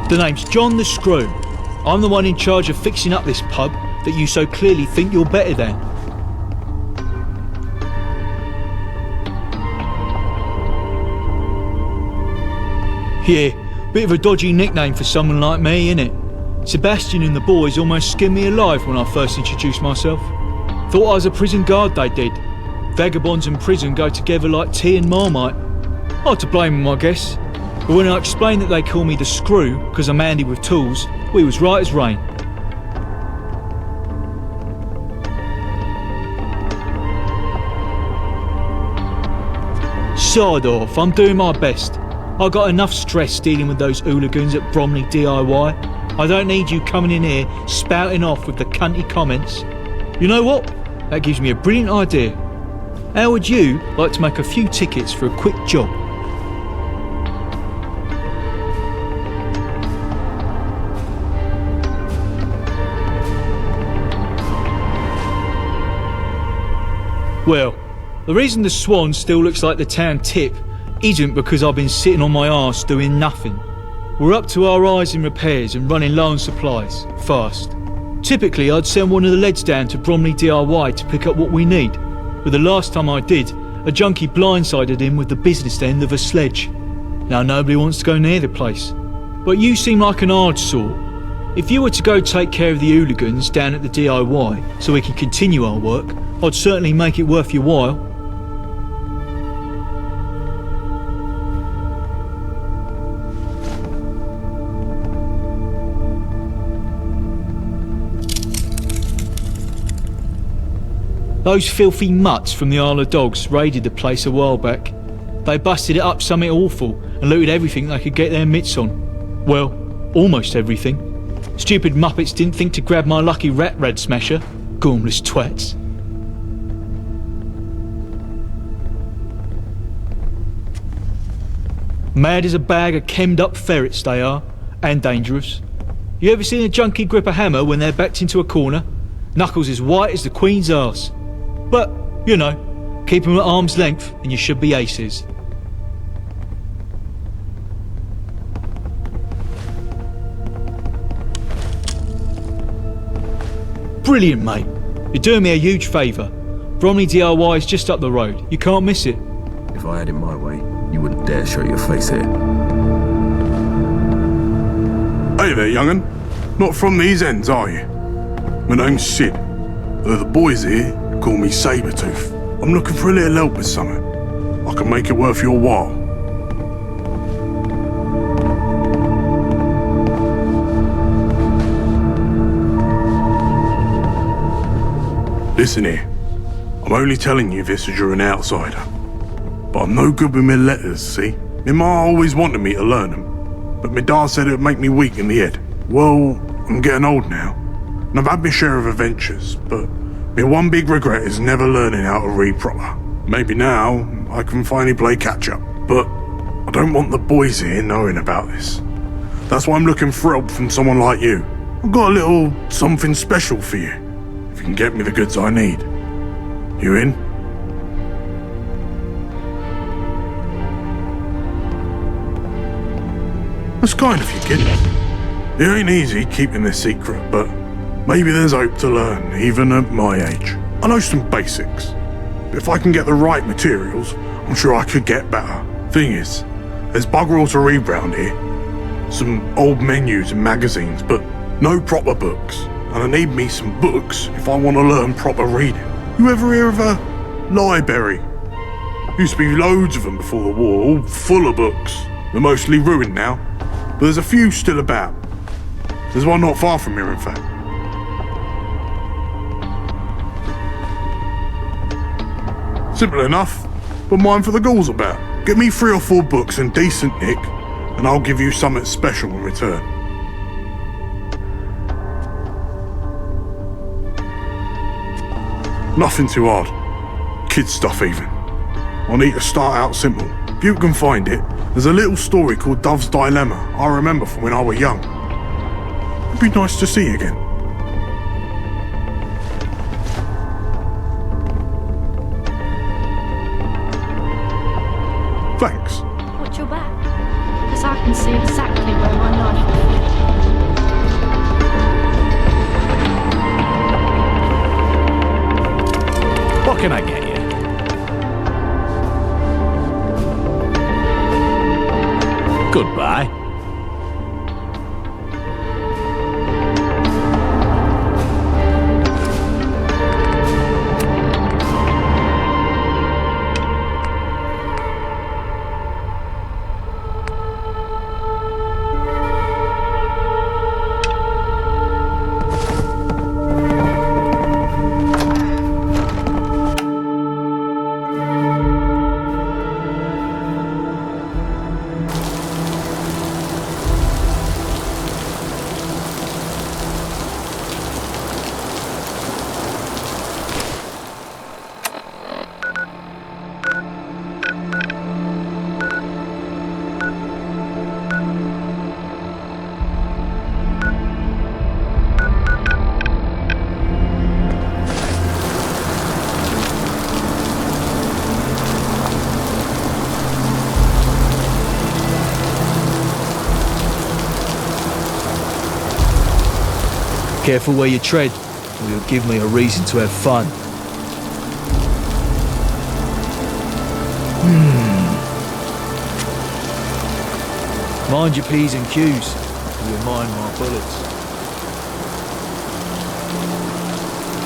The name's John the Screw. I'm the one in charge of fixing up this pub that you so clearly think you're better than. Yeah, bit of a dodgy nickname for someone like me, innit? Sebastian and the boys almost skinned me alive when I first introduced myself. Thought I was a prison guard, they did. Vagabonds and prison go together like tea and Marmite. Hard to blame them, I guess. But when I explained that they call me the Screw because I'm handy with tools, we was right as rain. Sod off, I'm doing my best. I got enough stress dealing with those hooligans at Bromley DIY. I don't need you coming in here spouting off with the cunty comments. You know what? That gives me a brilliant idea. How would you like to make a few tickets for a quick job? Well, the reason the Swan still looks like the town tip isn't because I've been sitting on my arse doing nothing. We're up to our eyes in repairs and running low on supplies, fast. Typically I'd send one of the leads down to Bromley DIY to pick up what we need, but the last time I did, a junkie blindsided him with the business end of a sledge. Now nobody wants to go near the place. But you seem like an hard sort. If you were to go take care of the hooligans down at the DIY so we can continue our work, I'd certainly make it worth your while. Those filthy mutts from the Isle of Dogs raided the place a while back. They busted it up something awful and looted everything they could get their mitts on. Well, almost everything. Stupid muppets didn't think to grab my lucky rat smasher. Gormless twats. Mad as a bag of chemmed up ferrets they are, and dangerous. You ever seen a junkie grip a hammer when they're backed into a corner? Knuckles as white as the Queen's arse. But, you know, keep them at arm's length and you should be aces. Brilliant, mate. You're doing me a huge favour. Bromley DIY is just up the road. You can't miss it. If I had it my way, you wouldn't dare show your face here. Hey there, young'un. Not from these ends, are you? My name's Sid. The boys here call me Sabretooth. I'm looking for a little help with something. I can make it worth your while. Listen here. I'm only telling you this as you're an outsider. But I'm no good with my letters, see? My ma always wanted me to learn them, but my dad said it'd make me weak in the head. Well, I'm getting old now, and I've had my share of adventures, but my one big regret is never learning how to read proper. Maybe now I can finally play catch up, but I don't want the boys here knowing about this. That's why I'm looking for help from someone like you. I've got a little something special for you, if you can get me the goods I need. You in? That's kind of you, kid. It ain't easy keeping this secret, but maybe there's hope to learn, even at my age. I know some basics. But if I can get the right materials, I'm sure I could get better. Thing is, there's bugger all to read round here. Some old menus and magazines, but no proper books. And I need me some books if I want to learn proper reading. You ever hear of a library? Used to be loads of them before the war, all full of books. They're mostly ruined now. But there's a few still about. There's one not far from here, in fact. Simple enough, but mine for the ghouls about. Get me 3 or 4 books in decent nick, and I'll give you something special in return. Nothing too hard. Kid stuff even. I'll need to start out simple. If you can find it, there's a little story called Dove's Dilemma I remember from when I was young. It'd be nice to see you again. Thanks. Watch your back, because I can see exactly where my knife will fit. What can I get you? Goodbye. Careful where you tread, or you'll give me a reason to have fun. Mind your P's and Q's, or you'll mind my bullets.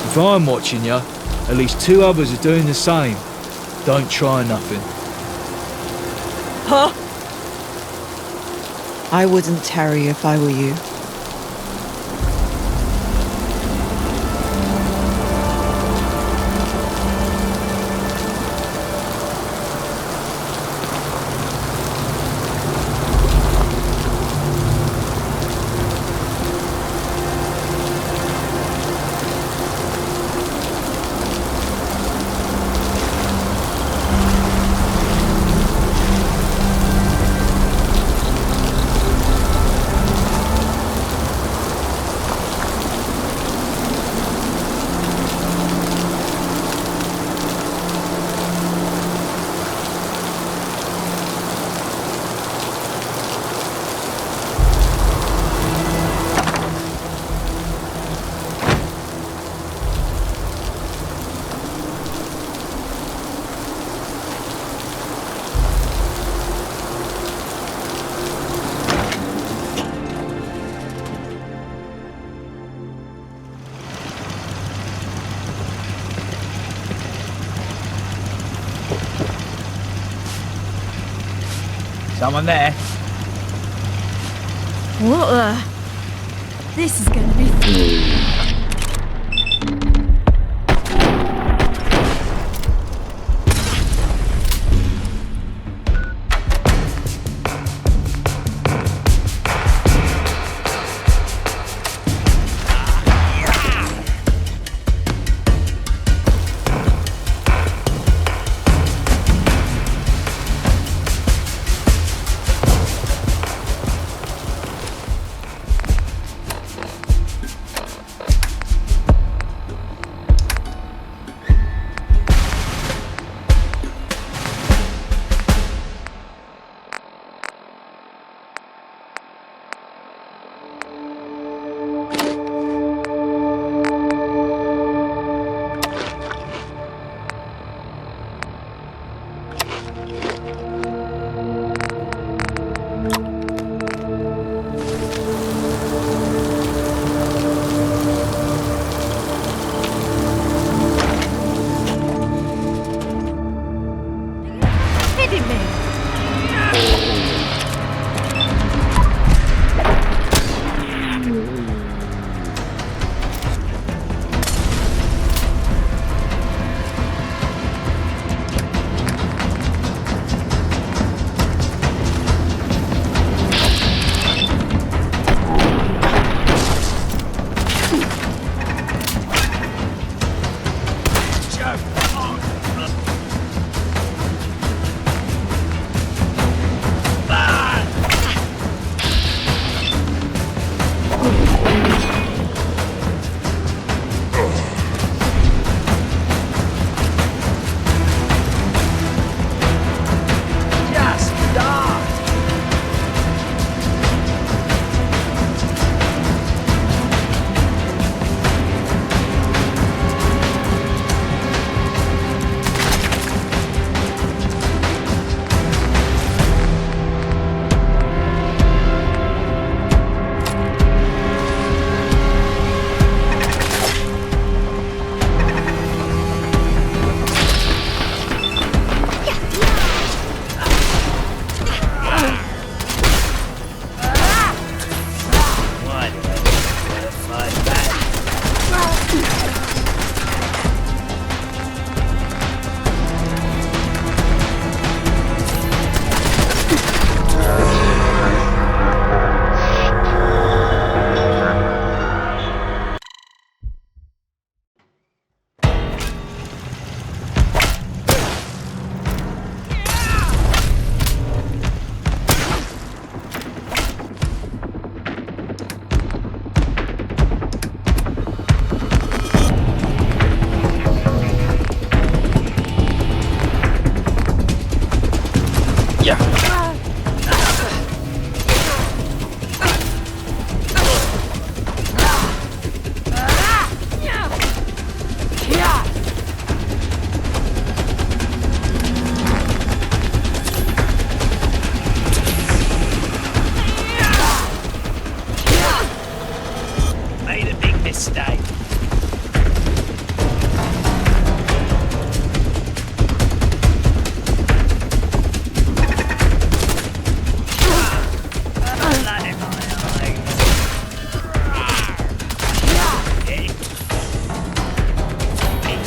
If I'm watching you, at least 2 others are doing the same. Don't try nothing. Huh? I wouldn't tarry if I were you. Someone there? What the? This is gonna be mistake.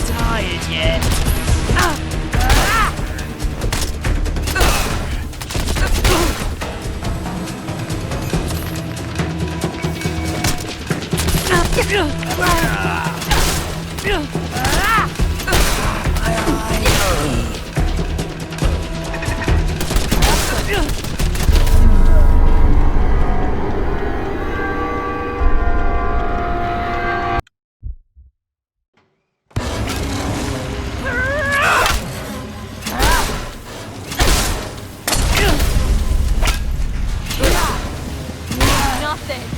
Tired yet? Nothing.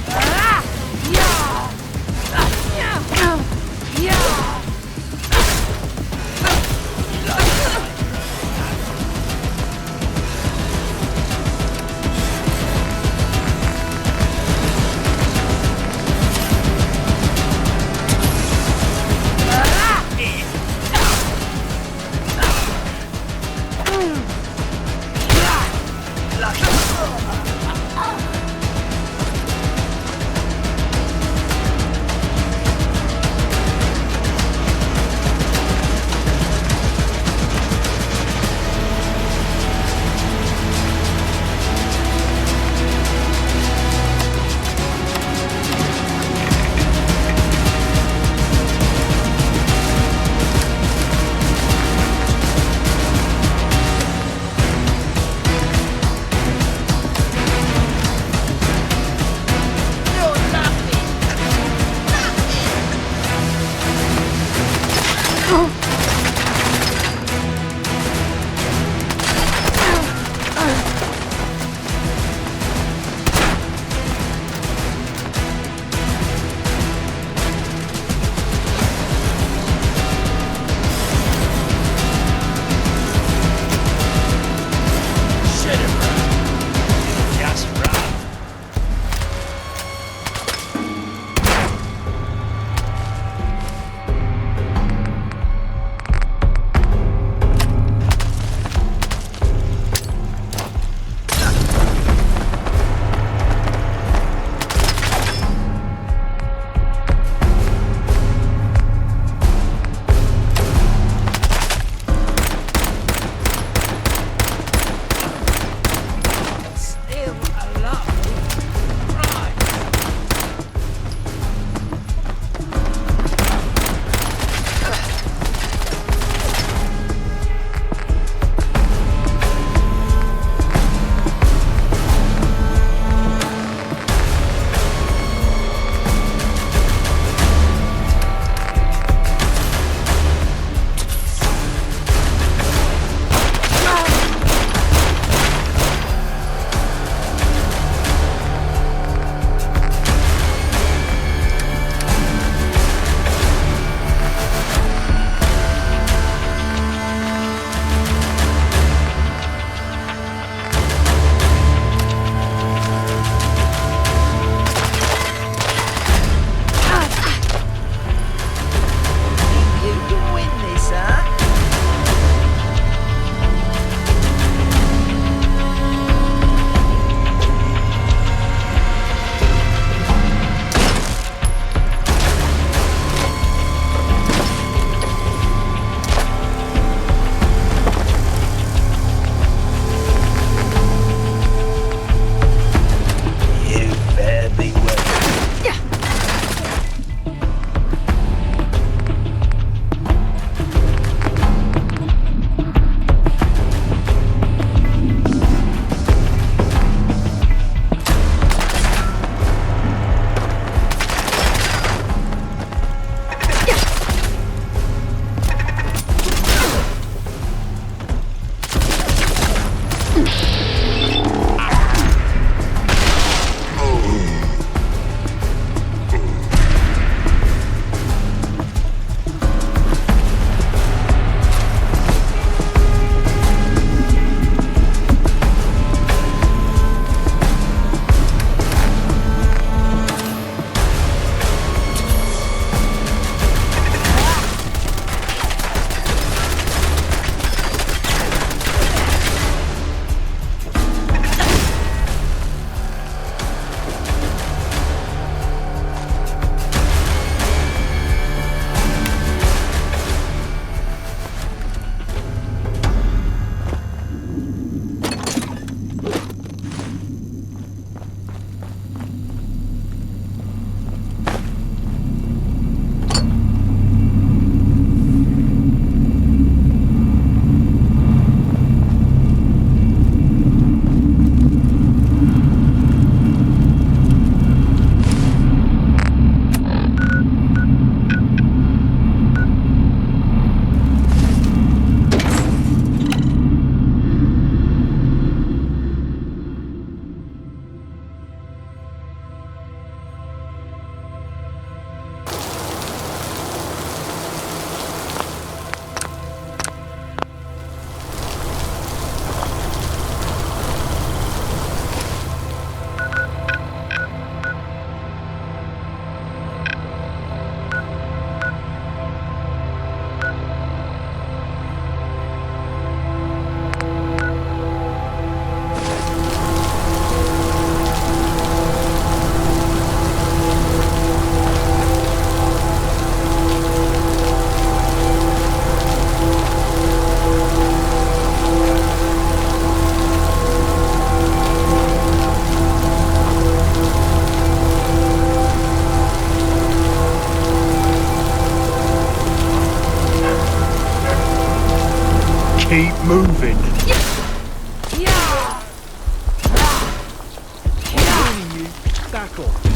Keep moving. Warning you, back off.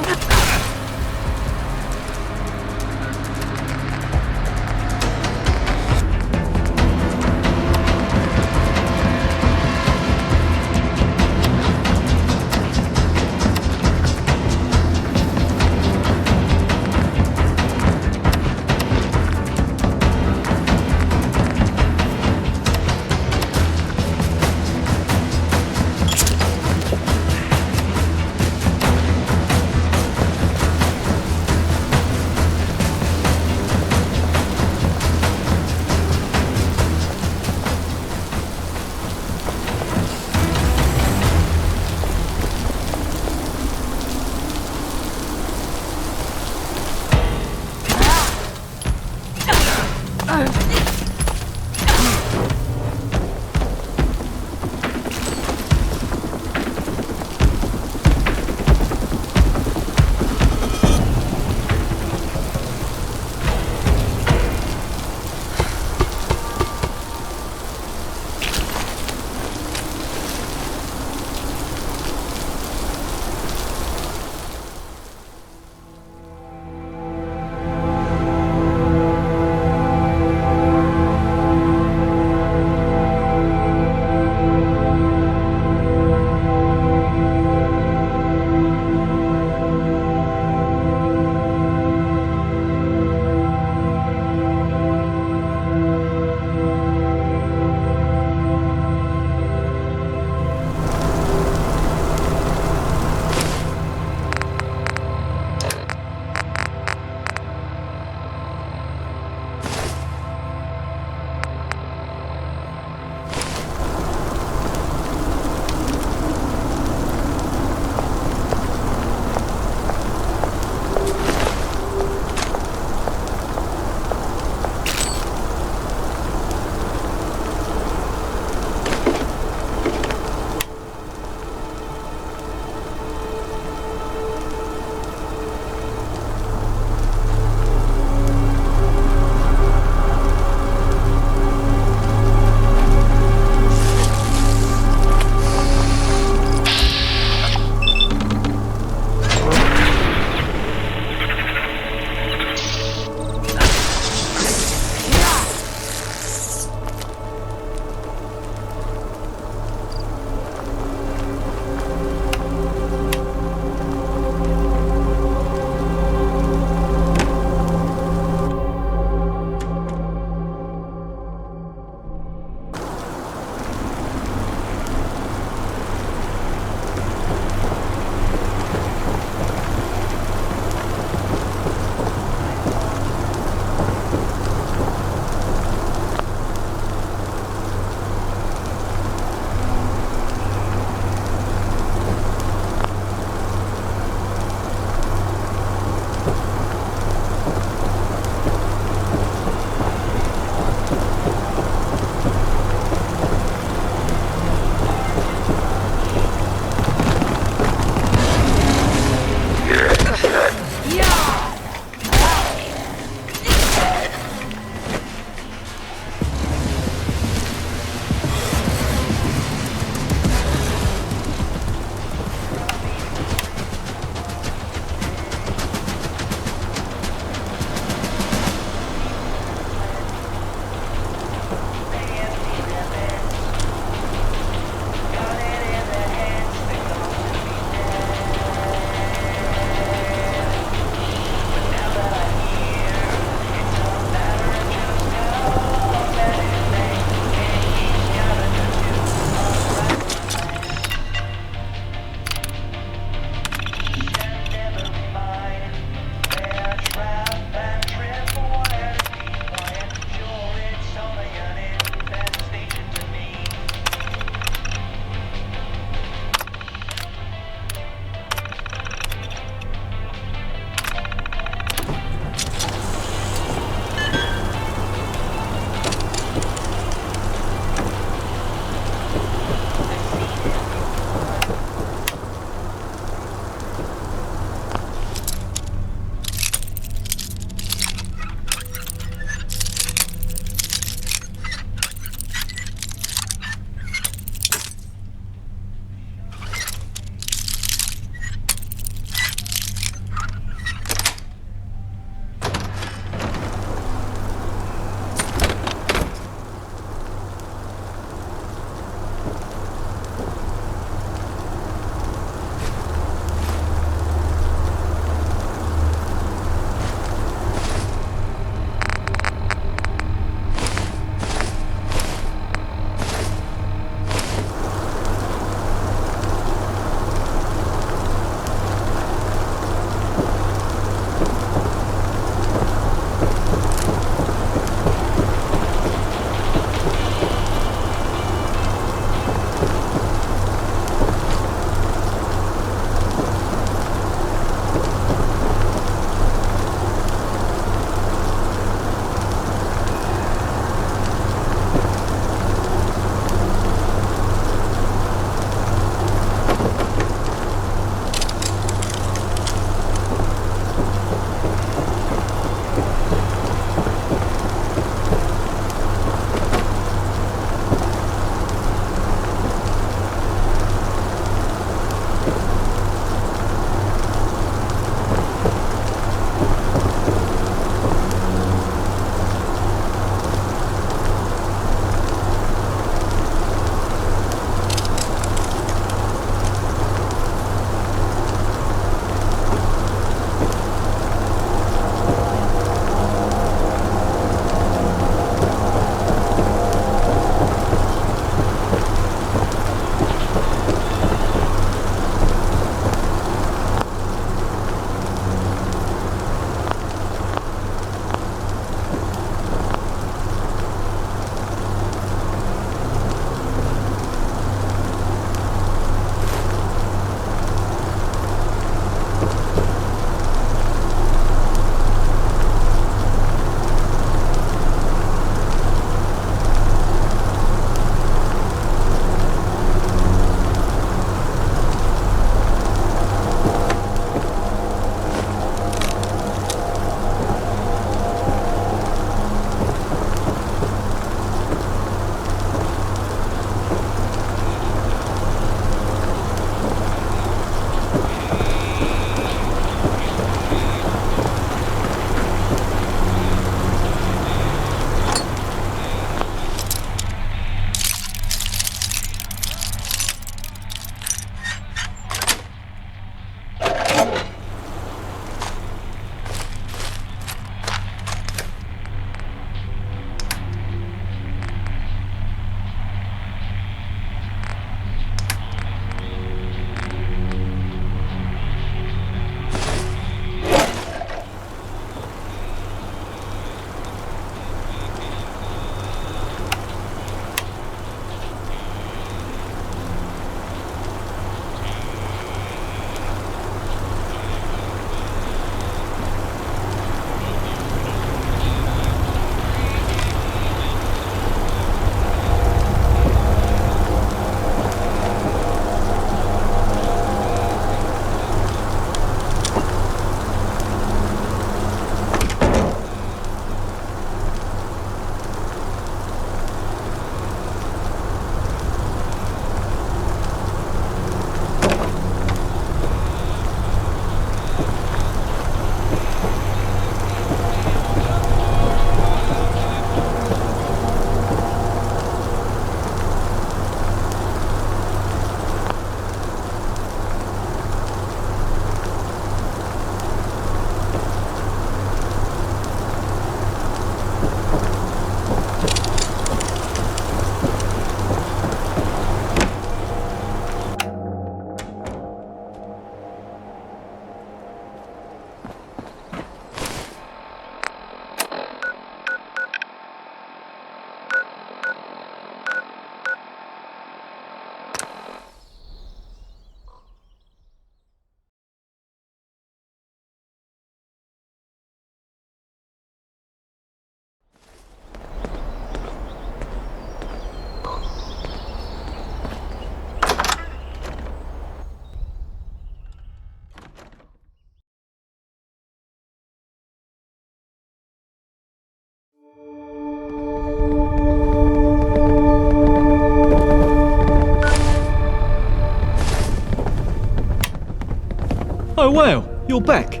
well, you're back.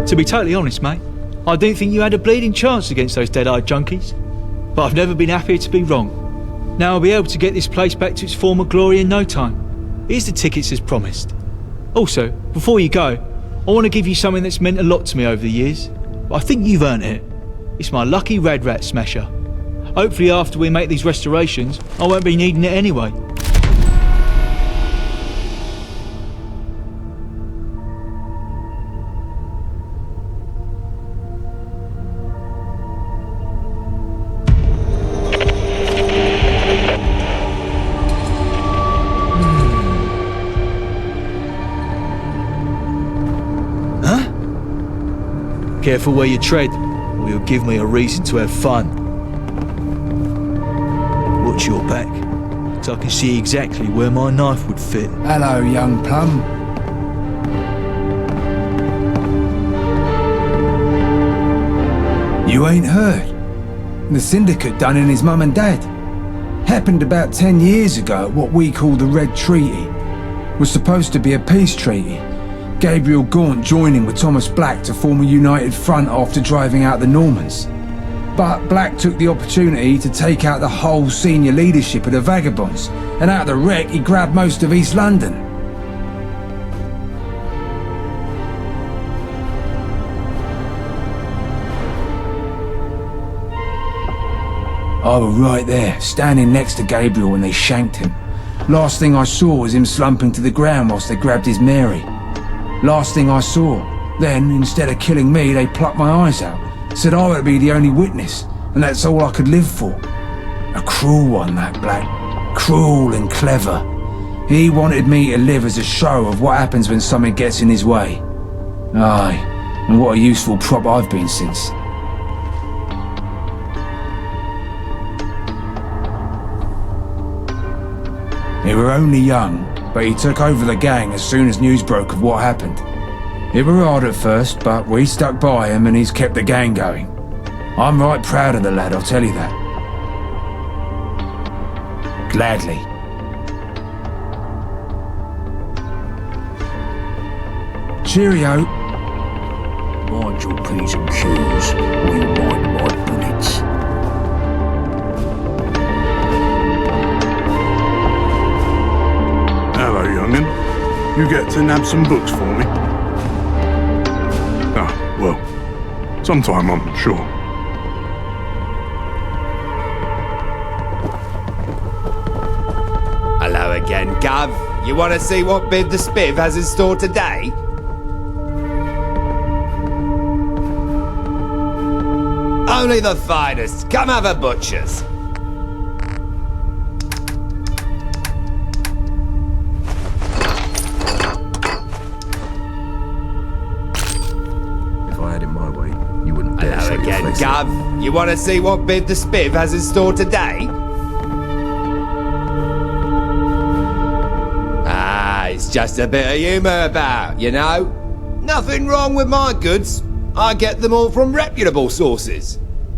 To be totally honest, mate, I didn't think you had a bleeding chance against those dead-eyed junkies. But I've never been happier to be wrong. Now I'll be able to get this place back to its former glory in no time. Here's the tickets as promised. Also, before you go, I want to give you something that's meant a lot to me over the years. But I think you've earned it. It's my lucky red rat smasher. Hopefully after we make these restorations, I won't be needing it anyway. Careful where you tread, or you'll give me a reason to have fun. Watch your back, so I can see exactly where my knife would fit. Hello, young plum. You ain't heard? The syndicate done in his mum and dad. Happened about 10 years ago at what we call the Red Treaty. Was supposed to be a peace treaty. Gabriel Gaunt joining with Thomas Black to form a united front after driving out the Normans. But Black took the opportunity to take out the whole senior leadership of the Vagabonds, and out of the wreck he grabbed most of East London. I was right there, standing next to Gabriel when they shanked him. Last thing I saw was him slumping to the ground whilst they grabbed his Mary. Last thing I saw. Then, instead of killing me, they plucked my eyes out. Said I would be the only witness, and that's all I could live for. A cruel one, that Black. Cruel and clever. He wanted me to live as a show of what happens when something gets in his way. Aye, and what a useful prop I've been since. He were only young, but he took over the gang as soon as news broke of what happened. It were hard at first, but we stuck by him and he's kept the gang going. I'm right proud of the lad, I'll tell you that. Gladly. Cheerio. Mind your P's and Q's, we'll mind my bullets. Hello, young'un. You get to nab some books for me? Ah, well, sometime I'm sure. Hello again, Gov. You want to see what Biv the Spiv has in store today? Only the finest. Come have a butcher's. If I had it my way, you wouldn't dare Hello show your again, face here. Gov. You want to see what Biv the Spiv has in store today? It's just a bit of humour about, you know? Nothing wrong with my goods. I get them all from reputable sources.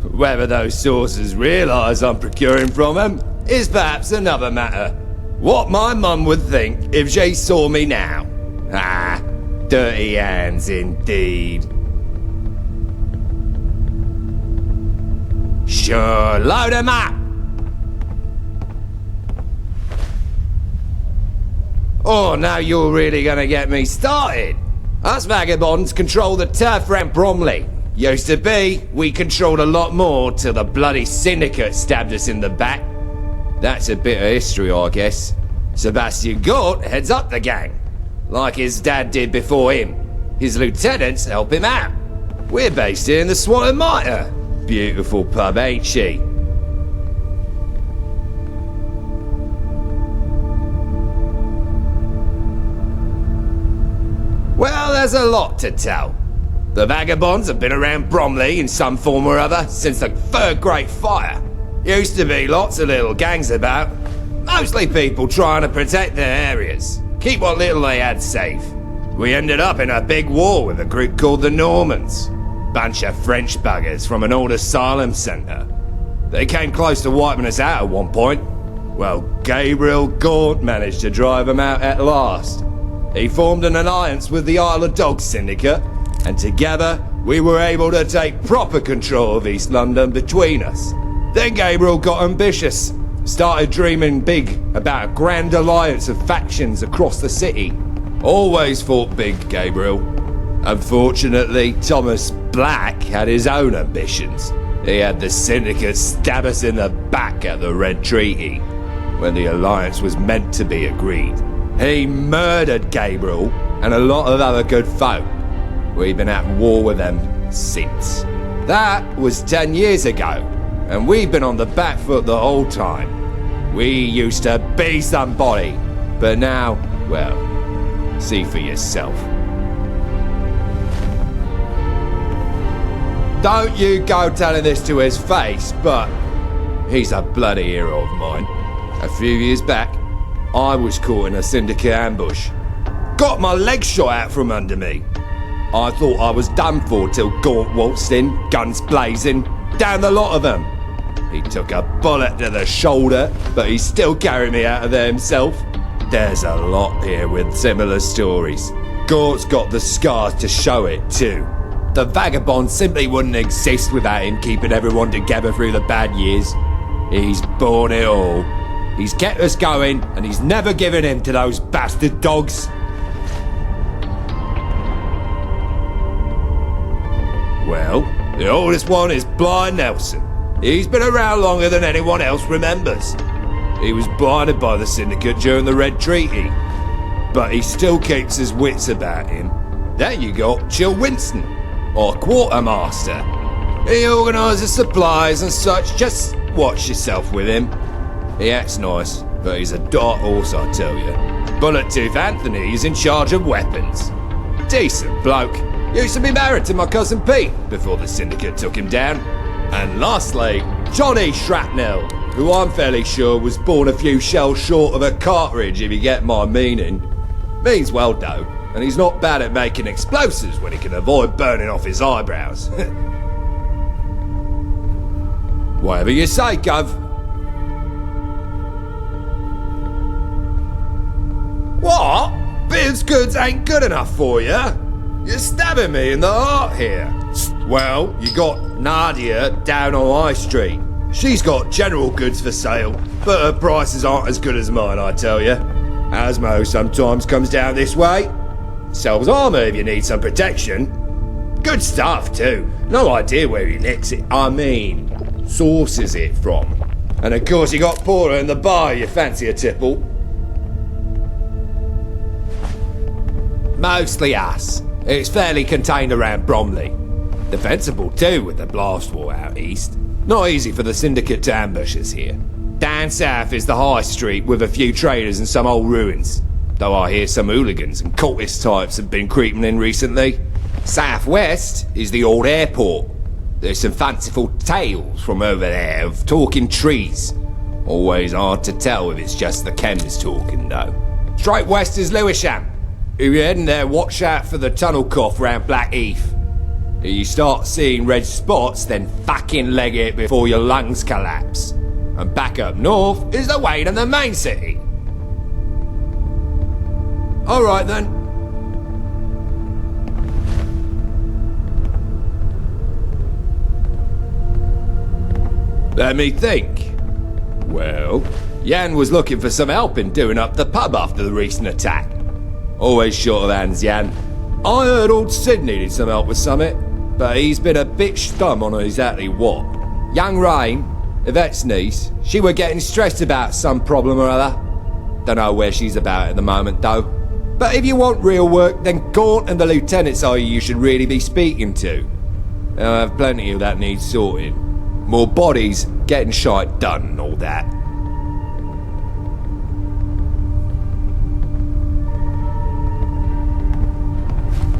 Whether those sources realise I'm procuring from them is perhaps another matter. What my mum would think if she saw me now. Ah, dirty hands indeed. Sure, load 'em up! Oh, now you're really gonna get me started. Us vagabonds control the turf around Bromley. Used to be, we controlled a lot more till the bloody syndicate stabbed us in the back. That's a bit of history, I guess. Sebastian Gort heads up the gang, like his dad did before him. His lieutenants help him out. We're based here in the Swan and Mitre. Beautiful pub, ain't she? Well, there's a lot to tell. The Vagabonds have been around Bromley in some form or other since the Third Great Fire. Used to be lots of little gangs about. Mostly people trying to protect their areas. Keep what little they had safe. We ended up in a big war with a group called the Normans. Bunch of French buggers from an old asylum centre. They came close to wiping us out at one point. Well, Gabriel Gaunt managed to drive him out at last. He formed an alliance with the Isle of Dogs Syndicate, and together we were able to take proper control of East London between us. Then Gabriel got ambitious, started dreaming big about a grand alliance of factions across the city. Always thought big, Gabriel. Unfortunately, Thomas Black had his own ambitions. He had the Syndicate stab us in the back at the Red Treaty, when the alliance was meant to be agreed. He murdered Gabriel and a lot of other good folk. We've been at war with them since. That was 10 years ago, and we've been on the back foot the whole time. We used to be somebody, but now, well, see for yourself. Don't you go telling this to his face, but he's a bloody hero of mine. A few years back, I was caught in a Syndicate ambush. Got my legs shot out from under me. I thought I was done for till Gaunt waltzed in, guns blazing, down the lot of them. He took a bullet to the shoulder, but he still carried me out of there himself. There's a lot here with similar stories. Gaunt's got the scars to show it too. The Vagabond simply wouldn't exist without him keeping everyone together through the bad years. He's borne it all. He's kept us going, and he's never given in to those bastard dogs. Well, the oldest one is Blind Nelson. He's been around longer than anyone else remembers. He was blinded by the Syndicate during the Red Treaty, but he still keeps his wits about him. Then you got Chill Winston, or Quartermaster. He organises supplies and such, just watch yourself with him. He acts nice, but he's a dark horse, I tell you. Bullet-Tooth Anthony is in charge of weapons. Decent bloke. Used to be married to my cousin Pete before the Syndicate took him down. And lastly, Johnny Shrapnel, who I'm fairly sure was born a few shells short of a cartridge, if you get my meaning. Means well though, and he's not bad at making explosives when he can avoid burning off his eyebrows. Whatever you say, Gov. What? Bill's goods ain't good enough for you? You're stabbing me in the heart here. Well, you got Nadia down on High Street. She's got general goods for sale, but her prices aren't as good as mine, I tell you. Asmo sometimes comes down this way. Sells armour if you need some protection. Good stuff too. No idea where he nicks it. Sources it from. And of course you got Paula in the bar, you fancy a tipple. Mostly us. It's fairly contained around Bromley. Defensible too with the blast wall out east. Not easy for the Syndicate to ambush us here. Down south is the High Street with a few traders and some old ruins. Though I hear some hooligans and cultist types have been creeping in recently. Southwest is the old airport. There's some fanciful tales from over there of talking trees. Always hard to tell if it's just the Kems talking though. Straight west is Lewisham. If you're heading there, watch out for the tunnel cough round Blackheath. If you start seeing red spots, then fucking leg it before your lungs collapse. And back up north is the way to the main city. Alright then. Let me think. Well, Jan was looking for some help in doing up the pub after the recent attack. Always short of hands, Jan. I heard old Sid needed some help with summit, but he's been a bit stum on exactly what. Young Rain, Yvette's niece, she were getting stressed about some problem or other. Don't know where she's about at the moment though. But if you want real work, then Gaunt and the lieutenants are you should really be speaking to. I have plenty of that needs sorting. More bodies, getting shite done and all that.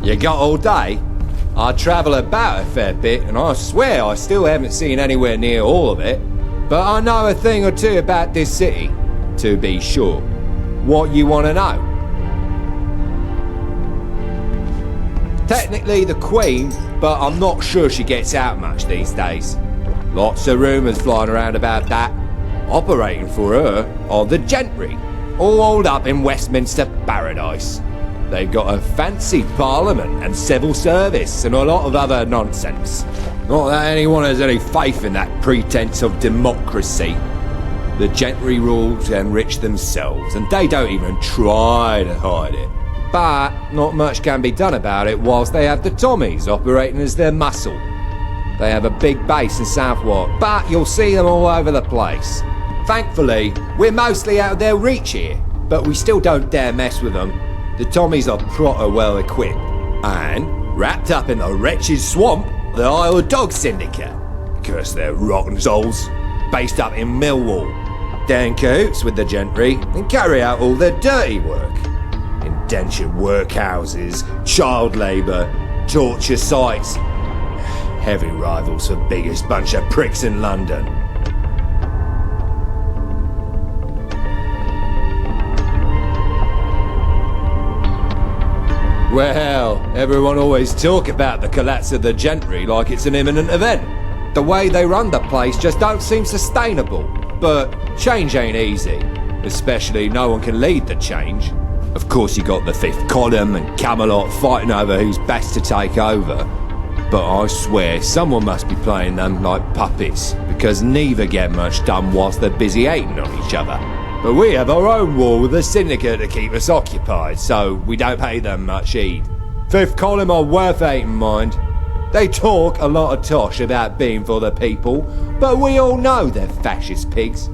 You got all day? I travel about a fair bit, and I swear I still haven't seen anywhere near all of it. But I know a thing or two about this city, to be sure. What you want to know? Technically the Queen, but I'm not sure she gets out much these days. Lots of rumours flying around about that. Operating for her are the gentry, all holed up in Westminster paradise. They've got a fancy parliament and civil service and a lot of other nonsense. Not that anyone has any faith in that pretense of democracy. The gentry rule to enrich themselves, and they don't even try to hide it. But not much can be done about it whilst they have the Tommies operating as their muscle. They have a big base in Southwark, but you'll see them all over the place. Thankfully, we're mostly out of their reach here, but we still don't dare mess with them. The Tommies are proper well equipped, and wrapped up in the wretched swamp, the Isle of Dogs Syndicate. Curse their rotten souls. Based up in Millwall. They're in cahoots with the gentry and carry out all their dirty work. Indentured workhouses, child labour, torture sites. Heavy rivals for biggest bunch of pricks in London. Well, everyone always talk about the collapse of the gentry like it's an imminent event. The way they run the place just don't seem sustainable. But change ain't easy. Especially no one can lead the change. Of course you got the Fifth Column and Camelot fighting over who's best to take over. But I swear someone must be playing them like puppets, because neither get much done whilst they're busy hating on each other. But we have our own war with the Syndicate to keep us occupied, so we don't pay them much heed. Fifth Column are worth hating, mind. They talk a lot of tosh about being for the people, but we all know they're fascist pigs.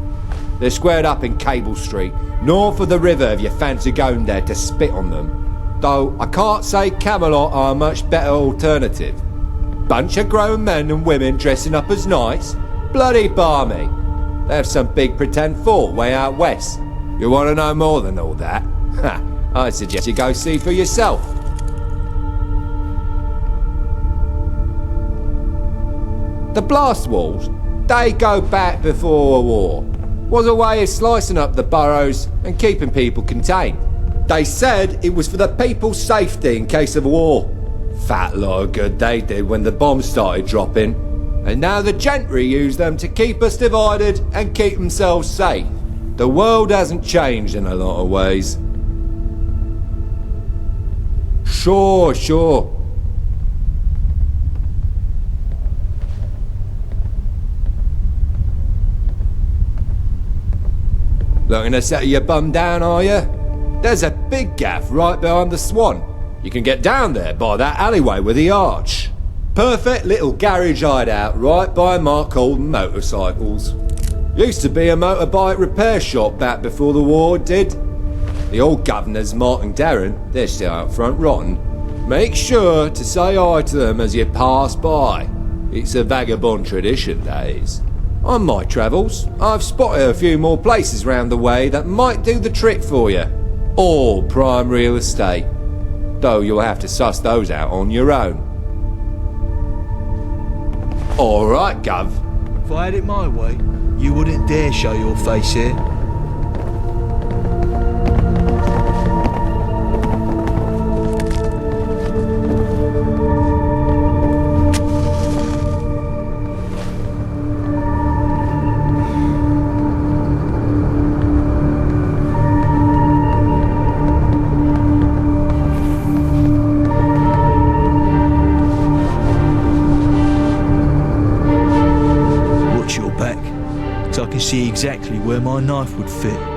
They're squared up in Cable Street, north of the river if you fancy going there to spit on them. Though I can't say Camelot are a much better alternative. Bunch of grown men and women dressing up as knights? Bloody barmy. They have some big pretend fort way out west. You want to know more than all that? Ha! I suggest you go see for yourself. The blast walls, they go back before a war. Was a way of slicing up the boroughs and keeping people contained. They said it was for the people's safety in case of war. Fat lot of good they did when the bombs started dropping. And now the gentry use them to keep us divided and keep themselves safe. The world hasn't changed in a lot of ways. Sure. Looking to settle your bum down, are you? There's a big gaff right behind the Swan. You can get down there by that alleyway with the arch. Perfect little garage hideout right by Mark Holden motorcycles. Used to be a motorbike repair shop back before the war, it did. The old governors, Mark and Darren, they're still out front rotten. Make sure to say hi to them as you pass by. It's a vagabond tradition, that is. On my travels, I've spotted a few more places round the way that might do the trick for you. All prime real estate. Though you'll have to suss those out on your own. Alright, Gov. If I had it my way, you wouldn't dare show your face here. See exactly where my knife would fit.